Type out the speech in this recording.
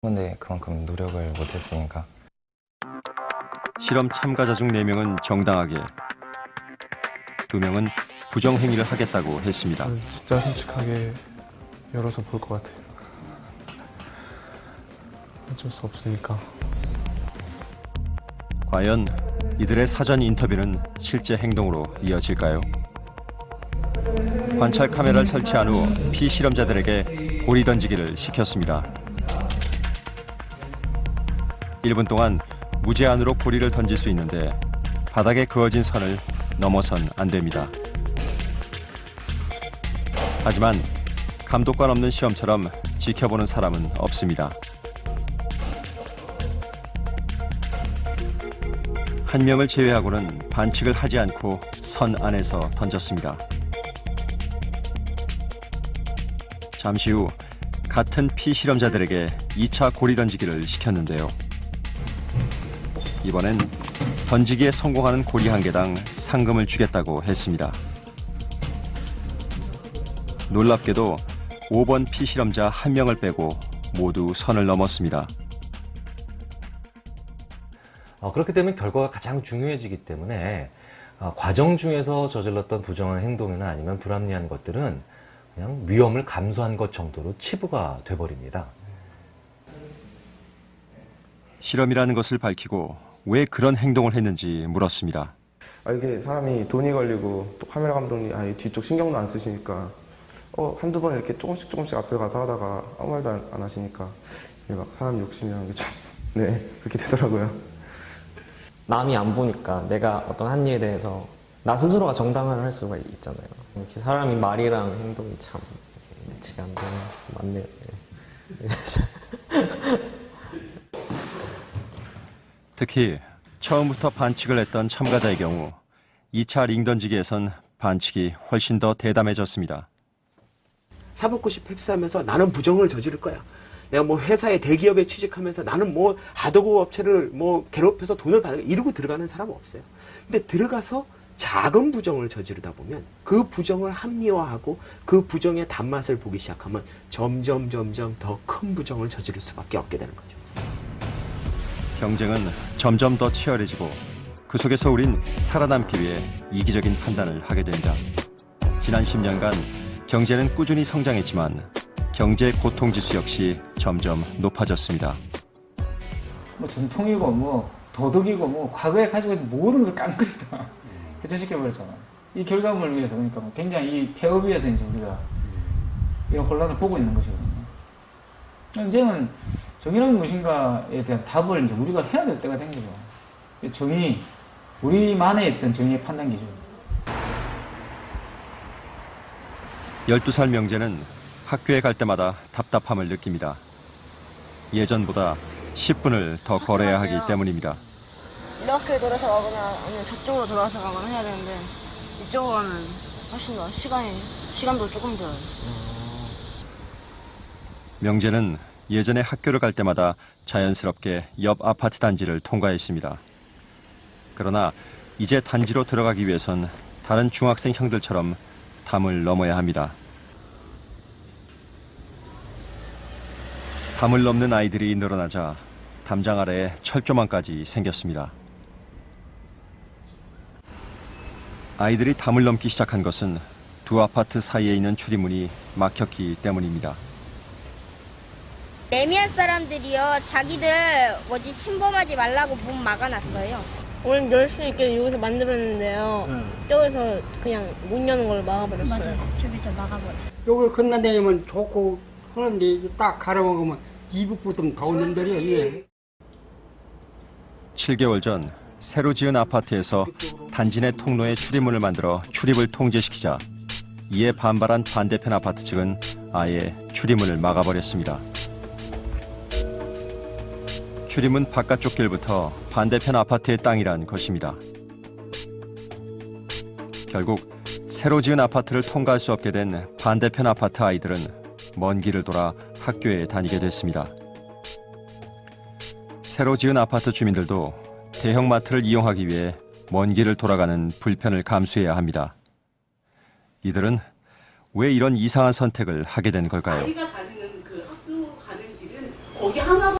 근데 그만큼 노력을 못했으니까. 실험 참가자 중 4명은 정당하게, 2명은 부정행위를 하겠다고 했습니다. 진짜 솔직하게 열어서 볼 것 같아요. 어쩔 수 없으니까. 과연 이들의 사전 인터뷰는 실제 행동으로 이어질까요? 관찰 카메라를 설치한 후 피실험자들에게 고리 던지기를 시켰습니다. 1분 동안 무제한으로 고리를 던질 수 있는데 바닥에 그어진 선을 넘어선 안 됩니다. 하지만 감독관 없는 시험처럼 지켜보는 사람은 없습니다. 한 명을 제외하고는 반칙을 하지 않고 선 안에서 던졌습니다. 잠시 후 같은 피실험자들에게 2차 고리 던지기를 시켰는데요. 이번엔 던지기에 성공하는 고리 한 개당 상금을 주겠다고 했습니다. 놀랍게도 5번 피실험자 1명을 빼고 모두 선을 넘었습니다. 그렇기 때문에 결과가 가장 중요해지기 때문에 과정 중에서 저질렀던 부정한 행동이나 아니면 불합리한 것들은 그냥 위험을 감수한 것 정도로 치부가 돼버립니다. 실험이라는 것을 밝히고 왜 그런 행동을 했는지 물었습니다. 이게 사람이 돈이 걸리고 또 카메라 감독님 뒤쪽 신경도 안 쓰시니까 한두 번 이렇게 조금씩 앞에 가서 하다가 아무 말도 안 하시니까 이게 막 사람 욕심이라는 게 좀 그렇게 되더라고요. 남이 안 보니까 내가 어떤 한 일에 대해서 나 스스로가 정당화를 할 수가 있잖아요. 이렇게 사람이 말이랑 행동이 참 매치가 안 되는 맞네요. 특히 처음부터 반칙을 했던 참가자의 경우 2차 링 던지기에선 반칙이 훨씬 더 대담해졌습니다. 사법고시 폐지하면서 나는 부정을 저지를 거야. 내가 뭐 회사에 대기업에 취직하면서 나는 뭐 하도급 업체를 뭐 괴롭혀서 돈을 받는 이러고 들어가는 사람은 없어요. 근데 들어가서 작은 부정을 저지르다 보면 그 부정을 합리화하고 그 부정의 단맛을 보기 시작하면 점점 더 큰 부정을 저지를 수밖에 없게 되는 거죠. 경쟁은 점점 더 치열해지고 그 속에서 우린 살아남기 위해 이기적인 판단을 하게 됩니다. 지난 10년간 경제는 꾸준히 성장했지만 경제 고통지수 역시 점점 높아졌습니다. 뭐 전통이고 뭐 도덕이고 뭐 과거에 가지고 있는 모든 것을 깡그리 다 해체시켜버렸잖아. 이 결과물을 위해서 그러니까 굉장히 이 폐업을 위해서 이제 우리가 이런 혼란을 보고 있는 것이거든요. 이제는 정의란 무엇인가에 대한 답을 이제 우리가 해야 될 때가 된 거죠. 정의, 우리만의 있던 정의의 판단 기준. 12살 명재는 학교에 갈 때마다 답답함을 느낍니다. 예전보다 10분을 더 걸어야 하기 때문입니다. 이 학교에 돌아서 가거나 아니면 저쪽으로 돌아서 가거나 해야 되는데 이쪽으로 가면 훨씬 더 시간도 조금 들어요. 명재는 예전에 학교를 갈 때마다 자연스럽게 옆 아파트 단지를 통과했습니다. 그러나 이제 단지로 들어가기 위해선 다른 중학생 형들처럼 담을 넘어야 합니다. 담을 넘는 아이들이 늘어나자 담장 아래에 철조망까지 생겼습니다. 아이들이 담을 넘기 시작한 것은 두 아파트 사이에 있는 출입문이 막혔기 때문입니다. 레미안 사람들이요, 자기들 침범하지 말라고 문 막아놨어요. 오늘 열 수 있게 여기서 만들었는데요. 저기서 그냥 못 여는 걸 막아버렸어요. 맞아요. 저기 막아버려. 여기 건너다니면 좋고 하는데 딱 가려먹으면 이북부터 더운 놈들이야 이게. 7개월 전 새로 지은 아파트에서 단지 내 통로에 출입문을 만들어 출입을 통제시키자 이에 반발한 반대편 아파트 측은 아예 출입문을 막아버렸습니다. 출입문 바깥쪽 길부터 반대편 아파트의 땅이란 것입니다. 결국 새로 지은 아파트를 통과할 수 없게 된 반대편 아파트 아이들은 먼 길을 돌아 학교에 다니게 됐습니다. 새로 지은 아파트 주민들도 대형마트를 이용하기 위해 먼 길을 돌아가는 불편을 감수해야 합니다. 이들은 왜 이런 이상한 선택을 하게 된 걸까요? 아이가 다니는 그 학교 가는 길은 거기 하나